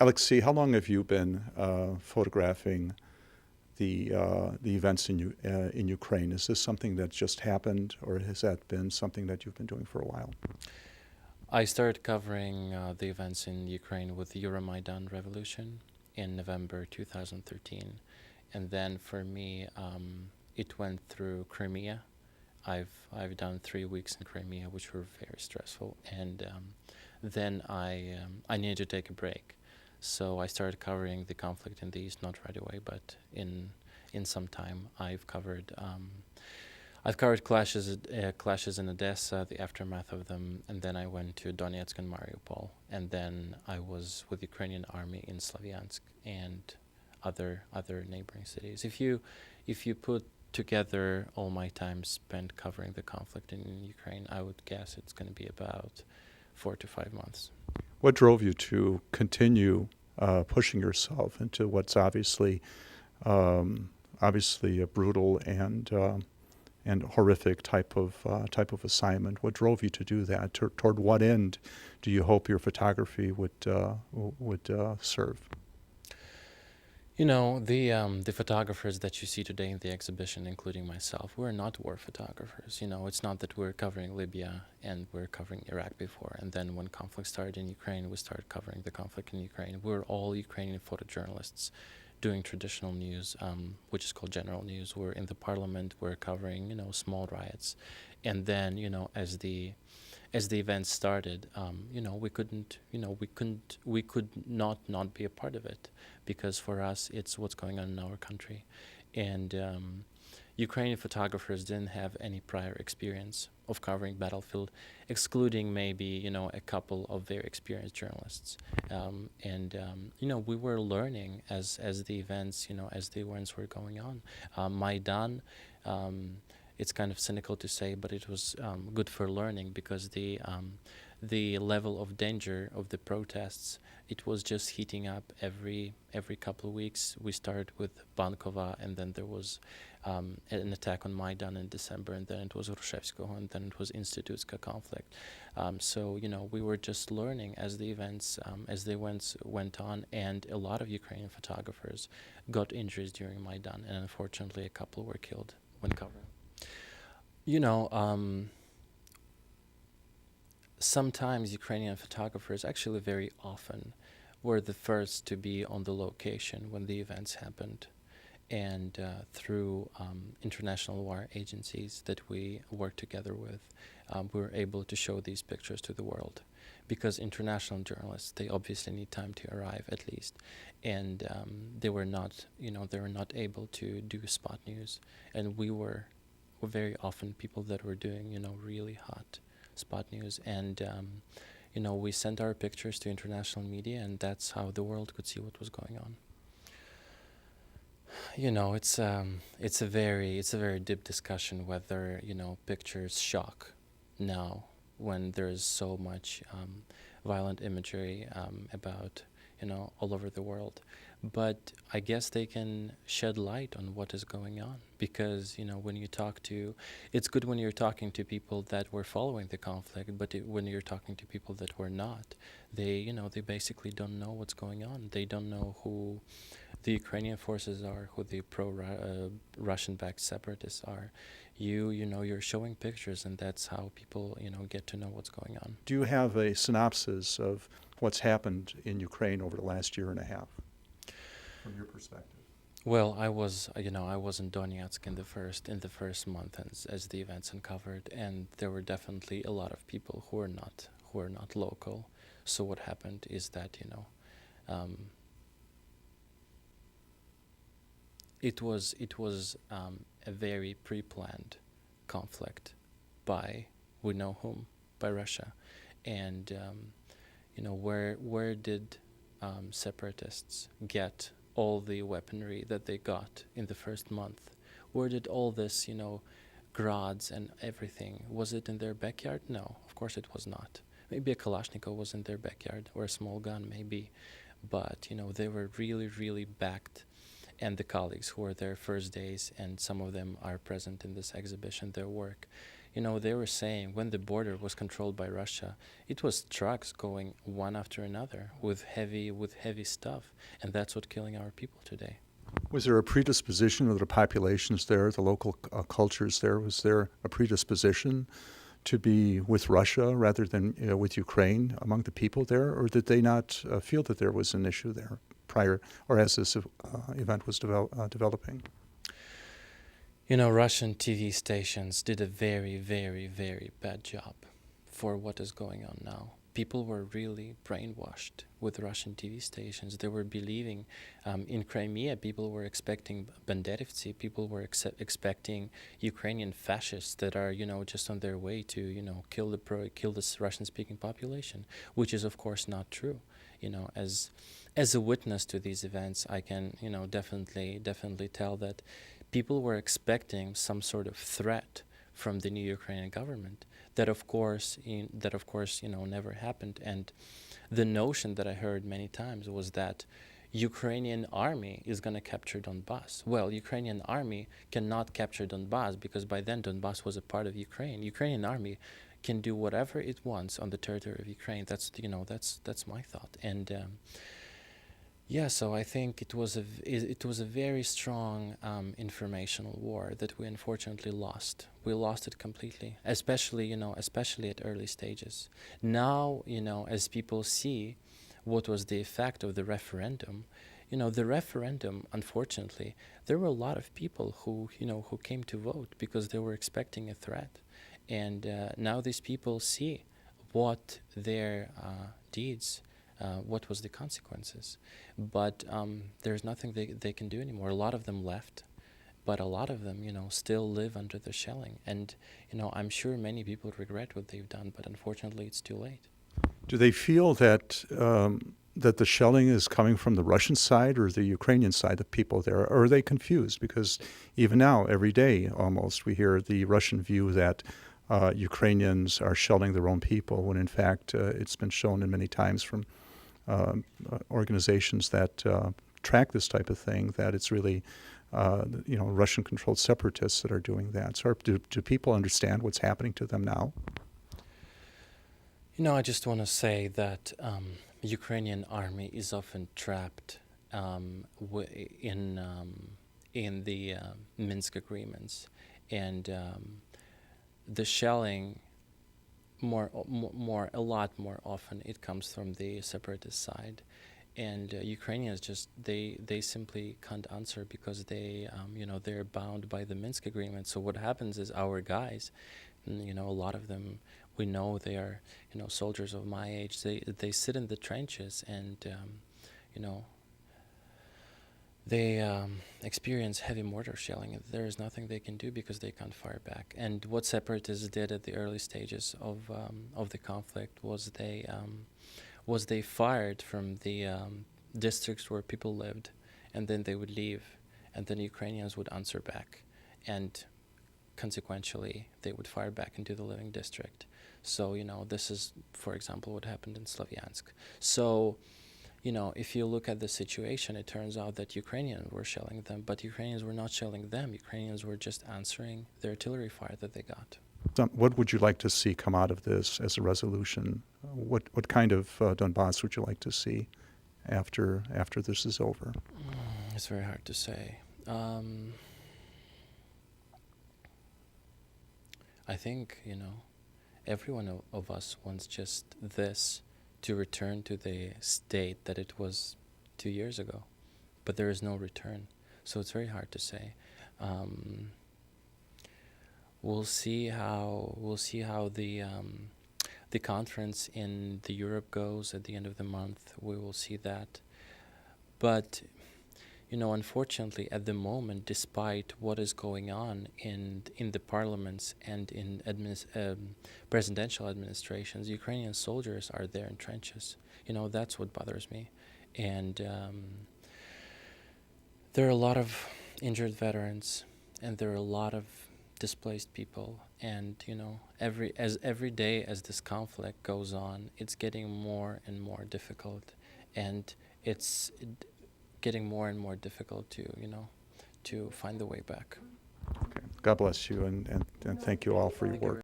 Alexi, how long have you been photographing the events in Ukraine? Is this something that just happened, or has that been something that you've been doing for a while? I started covering the events in Ukraine with the Euromaidan revolution in November 2013. And then for me, it went through Crimea. I've done 3 weeks in Crimea, which were very stressful. And then I needed to take a break. So I started covering the conflict in the east, not right away, but in some time. I've covered clashes in Odessa, the aftermath of them, and then I went to Donetsk and Mariupol, and then I was with the Ukrainian army in Slavyansk and other neighboring cities. If you put together all my time spent covering the conflict in Ukraine, I would guess it's going to be about 4 to 5 months. What drove you to continue pushing yourself into what's obviously a brutal and horrific type of assignment? What drove you to do that? Toward what end do you hope your photography would serve? The photographers that you see today in the exhibition, including myself, we're not war photographers. It's not that we're covering Libya and we're covering Iraq before, and then when conflict started in Ukraine, we started covering the conflict in Ukraine. We're all Ukrainian photojournalists doing traditional news, which is called general news. We're in the parliament. We're covering, small riots, and then, as the events started, we could not be a part of it, because for us it's what's going on in our country, and Ukrainian photographers didn't have any prior experience of covering battlefield, excluding maybe a couple of very experienced journalists, and we were learning as the events were going on. Maidan. It's kind of cynical to say, but it was good for learning, because the level of danger of the protests, it was just heating up every couple of weeks. We started with Bankova, and then there was an attack on Maidan in December, and then it was Rushevskoho, and then it was Institutska conflict. So we were just learning as the events went on, and a lot of Ukrainian photographers got injuries during Maidan, and unfortunately a couple were killed when covering. Sometimes Ukrainian photographers, actually very often, were the first to be on the location when the events happened. And through international war agencies that we work together with, we were able to show these pictures to the world. Because international journalists, they obviously need time to arrive, at least. And they were not able to do spot news. And we were very often people that were doing, really hot spot news. And, we sent our pictures to international media, and that's how the world could see what was going on. It's a very deep discussion whether, pictures shock now when there's so much violent imagery about, all over the world. But I guess they can shed light on what is going on, because when you talk to, it's good when you're talking to people that were following the conflict, but when you're talking to people that were not, they basically don't know what's going on. They don't know who the Ukrainian forces are, who the Russian-backed separatists are. You're showing pictures, and that's how people get to know what's going on. Do you have a synopsis of what's happened in Ukraine over the last year and a half, from your perspective? Well, I was in Donetsk in the first month as the events uncovered, and there were definitely a lot of people who are not local. So what happened is that it was a very pre-planned conflict by we know whom, by Russia, and where did separatists get all the weaponry that they got in the first month? Where did all this, grads and everything, was it in their backyard? No, of course it was not. Maybe a Kalashnikov was in their backyard, or a small gun, maybe. But, they were really, really backed. And the colleagues who were there first days, and some of them are present in this exhibition, their work, They were saying when the border was controlled by Russia, it was trucks going one after another with heavy stuff, and that's what's killing our people today. Was there a predisposition of the populations there, the local cultures there? Was there a predisposition to be with Russia rather than with Ukraine among the people there, or did they not feel that there was an issue there prior, or as this event was developing? Russian TV stations did a very, very, very bad job for what is going on now. People were really brainwashed with Russian TV stations. They were believing in Crimea, people were expecting banderivtsi, people were expecting Ukrainian fascists that are, just on their way to, kill this Russian-speaking population, which is, of course, not true. As a witness to these events, I can, definitely tell that people were expecting some sort of threat from the new Ukrainian government. That of course, never happened. And the notion that I heard many times was that Ukrainian army is going to capture Donbas. Well, Ukrainian army cannot capture Donbas because by then Donbas was a part of Ukraine. Ukrainian army can do whatever it wants on the territory of Ukraine. That's my thought. And so I think it was a very strong informational war that we unfortunately lost. We lost it completely, especially at early stages. Now, as people see what was the effect of the referendum, the referendum, unfortunately, there were a lot of people who came to vote because they were expecting a threat. And now these people see what their deeds what was the consequences. But there's nothing they can do anymore. A lot of them left, but a lot of them, still live under the shelling. And, I'm sure many people regret what they've done, but unfortunately it's too late. Do they feel that that the shelling is coming from the Russian side or the Ukrainian side of people there? Or are they confused? Because even now, every day almost, we hear the Russian view that Ukrainians are shelling their own people, when in fact it's been shown in many times from organizations that track this type of thing, that it's really Russian-controlled separatists that are doing that. So do people understand what's happening to them now? I just want to say that Ukrainian army is often trapped in the Minsk agreements, and the shelling a lot more often it comes from the separatist side, and Ukrainians they simply can't answer because they're bound by the Minsk agreement. So what happens is our guys, a lot of them, we know they are soldiers of my age. They sit in the trenches and they experience heavy mortar shelling. There is nothing they can do because they can't fire back. And what separatists did at the early stages of the conflict was they fired from the districts where people lived, and then they would leave, and then Ukrainians would answer back, and consequentially they would fire back into the living district. So this is, for example, what happened in Slavyansk. So if you look at the situation, it turns out that Ukrainians were shelling them, but Ukrainians were not shelling them. Ukrainians were just answering the artillery fire that they got. What would you like to see come out of this as a resolution? What kind of Donbas would you like to see after this is over? It's very hard to say. I think, every one of us wants just this to return to the state that it was 2 years ago, but there is no return, so it's very hard to say. We'll see how the conference in the Europe goes at the end of the month. We will see that, but unfortunately, at the moment, despite what is going on in the parliaments and in presidential administrations, Ukrainian soldiers are there in trenches. That's what bothers me. And there are a lot of injured veterans, and there are a lot of displaced people. And every day as this conflict goes on, it's getting more and more difficult, and it's getting more and more difficult to find the way back. Okay. God bless you, and thank you all for your work.